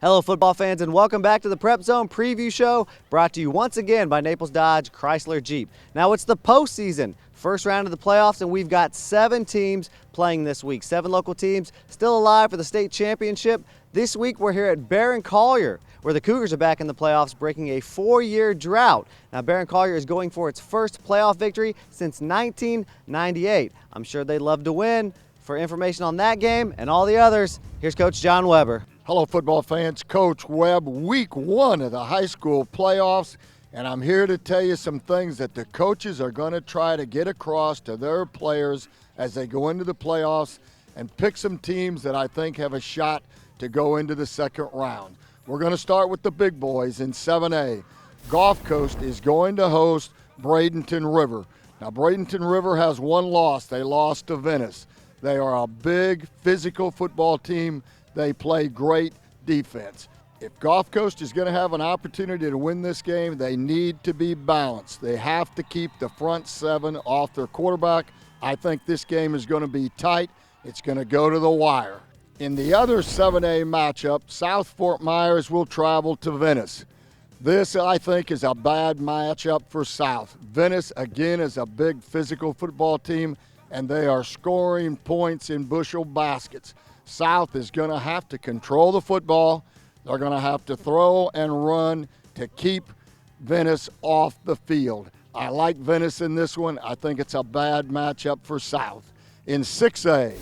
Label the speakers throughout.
Speaker 1: Hello, football fans, and welcome back to the Prep Zone Preview Show, brought to you once again by Naples Dodge Chrysler Jeep. Now, it's the postseason, first round of the playoffs, and we've got 7 teams playing this week. 7 local teams still alive for the state championship. This week, we're here at Barron Collier, where the Cougars are back in the playoffs, breaking a 4-year drought. Now, Barron Collier is going for its first playoff victory since 1998. I'm sure they'd love to win. For information on that game and all the others, here's Coach John Weber.
Speaker 2: Hello, football fans. Coach Webb, week 1 of the high school playoffs, and I'm here to tell you some things that the coaches are going to try to get across to their players as they go into the playoffs and pick some teams that I think have a shot to go into the second round. We're going to start with the big boys in 7A. Gulf Coast is going to host Bradenton River. Now, Bradenton River has one loss. They lost to Venice. They are a big physical football team. They play great defense. If Gulf Coast is going to have an opportunity to win this game, they need to be balanced. They have to keep the front 7 off their quarterback. I think this game is going to be tight. It's going to go to the wire. In the other 7A matchup, South Fort Myers will travel to Venice. This, I think, is a bad matchup for South. Venice, again, is a big physical football team, and they are scoring points in bushel baskets. South is going to have to control the football. They're going to have to throw and run to keep Venice off the field. I like Venice in this one. I think it's a bad matchup for South. In 6A,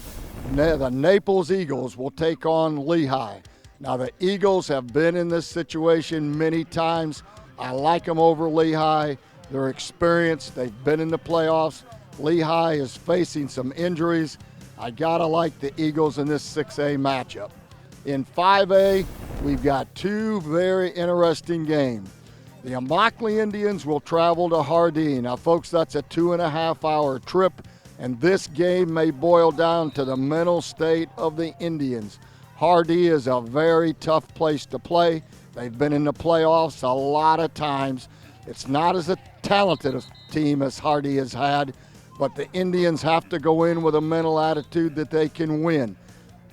Speaker 2: the Naples Eagles will take on Lehigh. Now, the Eagles have been in this situation many times. I like them over Lehigh. They're experienced. They've been in the playoffs. Lehigh is facing some injuries. I gotta like the Eagles in this 6A matchup. In 5A, we've got 2 very interesting games. The Immokalee Indians will travel to Hardee. Now, folks, that's a 2.5-hour trip, and this game may boil down to the mental state of the Indians. Hardee is a very tough place to play. They've been in the playoffs a lot of times. It's not as a talented a team as Hardee has had, but the Indians have to go in with a mental attitude that they can win.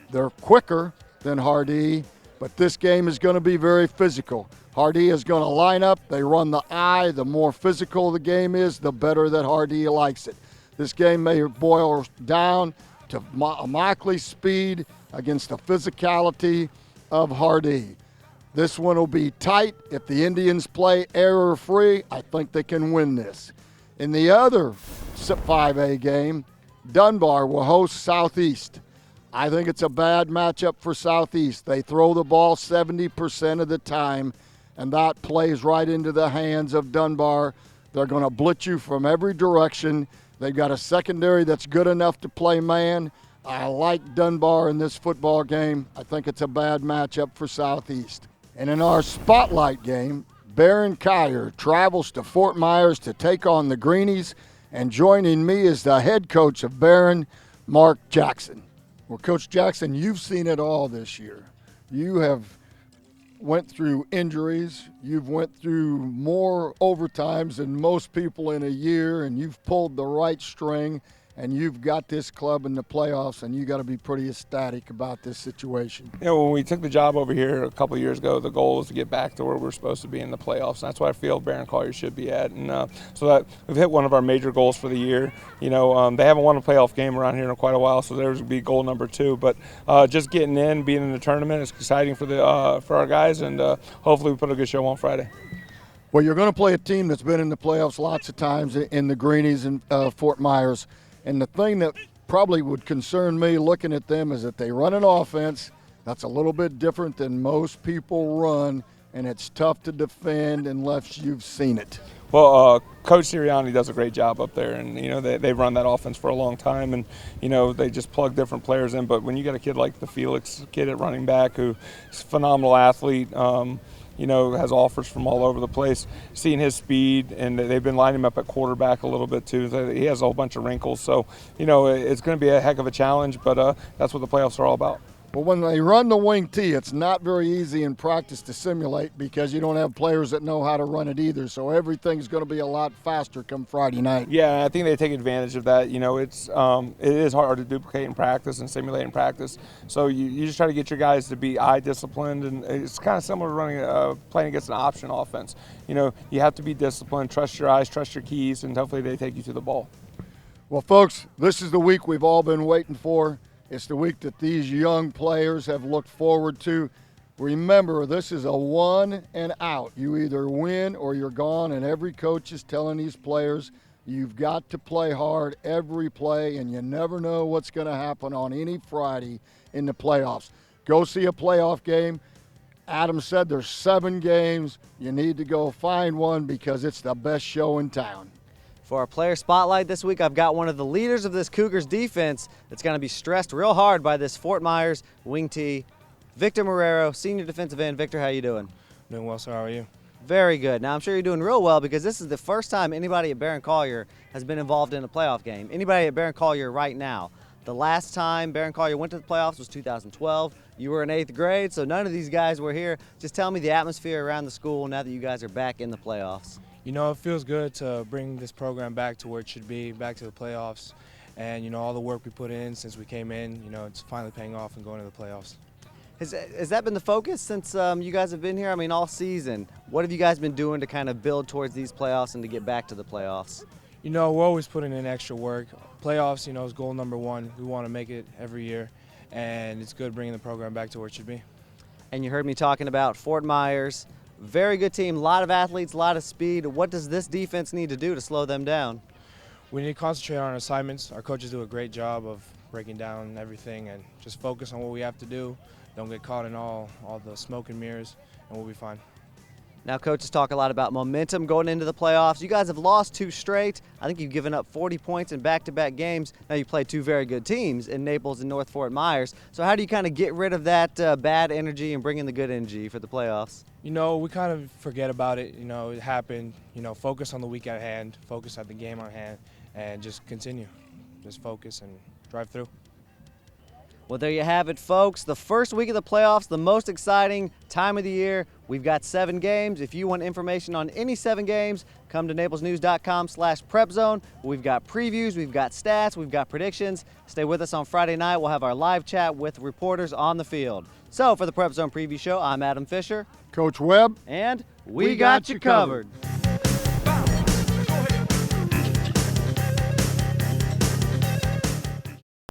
Speaker 2: They're quicker than Hardee, but this game is going to be very physical. Hardee is going to line up. They run the eye. The more physical the game is, the better that Hardee likes it. This game may boil down to Immokalee speed against the physicality of Hardee. This one will be tight. If the Indians play error-free, I think they can win this. In the other 5A game, Dunbar will host Southeast. I think it's a bad matchup for Southeast. They throw the ball 70% of the time, and that plays right into the hands of Dunbar. They're going to blitz you from every direction. They've got a secondary that's good enough to play man. I like Dunbar in this football game. I think it's a bad matchup for Southeast. And in our spotlight game, Barron Collier travels to Fort Myers to take on the Greenies, and joining me is the head coach of Barron, Mark Jackson. Well, Coach Jackson, you've seen it all this year. You have went through injuries. You've went through more overtimes than most people in a year, and you've pulled the right string, and you've got this club in the playoffs, and you got to be pretty ecstatic about this situation.
Speaker 3: You know, when we took the job over here a couple of years ago, the goal was to get back to where we're supposed to be in the playoffs. And that's where I feel Barron Collier should be at. And so that we've hit one of our major goals for the year. You know, they haven't won a playoff game around here in quite a while, so there's going to be goal number 2. But just getting in, being in the tournament is exciting for our guys, and hopefully we put a good show on Friday.
Speaker 2: Well, you're going to play a team that's been in the playoffs lots of times in the Greenies and Fort Myers. And the thing that probably would concern me looking at them is that they run an offense that's a little bit different than most people run, and it's tough to defend unless you've seen it.
Speaker 3: Well, Coach Sirianni does a great job up there, and, you know, they've run that offense for a long time, and, you know, they just plug different players in. But when you got a kid like the Felix kid at running back who's a phenomenal athlete, you know, has offers from all over the place, seeing his speed, and they've been lining him up at quarterback a little bit too. He has a whole bunch of wrinkles. So, you know, it's going to be a heck of a challenge, but that's what the playoffs are all about.
Speaker 2: But when they run the wing T, it's not very easy in practice to simulate because you don't have players that know how to run it either. So everything's going to be a lot faster come Friday night.
Speaker 3: Yeah, I think they take advantage of that. You know, it is hard to duplicate in practice and simulate in practice. So you just try to get your guys to be eye disciplined, and it's kind of similar to playing against an option offense. You know, you have to be disciplined, trust your eyes, trust your keys, and hopefully they take you to the ball.
Speaker 2: Well, folks, this is the week we've all been waiting for. It's the week that these young players have looked forward to. Remember, this is a one and out. You either win or you're gone, and every coach is telling these players you've got to play hard every play, and you never know what's going to happen on any Friday in the playoffs. Go see a playoff game. Adam said there's 7 games. You need to go find one because it's the best show in town.
Speaker 1: For our player spotlight this week, I've got one of the leaders of this Cougars defense that's going to be stressed real hard by this Fort Myers wing T, Victor Marrero, senior defensive end. Victor, how you doing?
Speaker 4: Doing well, sir. How are you?
Speaker 1: Very good. Now, I'm sure you're doing real well because this is the first time anybody at Barron Collier has been involved in a playoff game. Anybody at Barron Collier right now. The last time Barron Collier went to the playoffs was 2012. You were in 8th grade, so none of these guys were here. Just tell me the atmosphere around the school now that you guys are back in the playoffs.
Speaker 4: You know, it feels good to bring this program back to where it should be, back to the playoffs. And, you know, all the work we put in since we came in, you know, it's finally paying off and going to the playoffs.
Speaker 1: Has that been the focus since you guys have been here? I mean, all season. What have you guys been doing to kind of build towards these playoffs and to get back to the playoffs?
Speaker 4: You know, we're always putting in extra work. Playoffs, you know, is goal number 1. We want to make it every year, and it's good bringing the program back to where it should be.
Speaker 1: And you heard me talking about Fort Myers. Very good team, a lot of athletes, a lot of speed. What does this defense need to do to slow them down?
Speaker 4: We need to concentrate on our assignments. Our coaches do a great job of breaking down everything and just focus on what we have to do. Don't get caught in all the smoke and mirrors, and we'll be fine.
Speaker 1: Now, coaches talk a lot about momentum going into the playoffs. You guys have lost 2 straight. I think you've given up 40 points in back-to-back games. Now, you played 2 very good teams in Naples and North Fort Myers. So how do you kind of get rid of that bad energy and bring in the good energy for the playoffs?
Speaker 4: You know, we kind of forget about it. You know, it happened. You know, focus on the week at hand, focus on the game on hand, and just continue. Just focus and drive through.
Speaker 1: Well, there you have it, folks. The first week of the playoffs, the most exciting time of the year. We've got 7 games. If you want information on any 7 games, come to naplesnews.com/PrepZone. We've got previews, we've got stats, we've got predictions. Stay with us on Friday night. We'll have our live chat with reporters on the field. So for the PrepZone Preview Show, I'm Adam Fisher.
Speaker 2: Coach Webb.
Speaker 1: And we got you covered.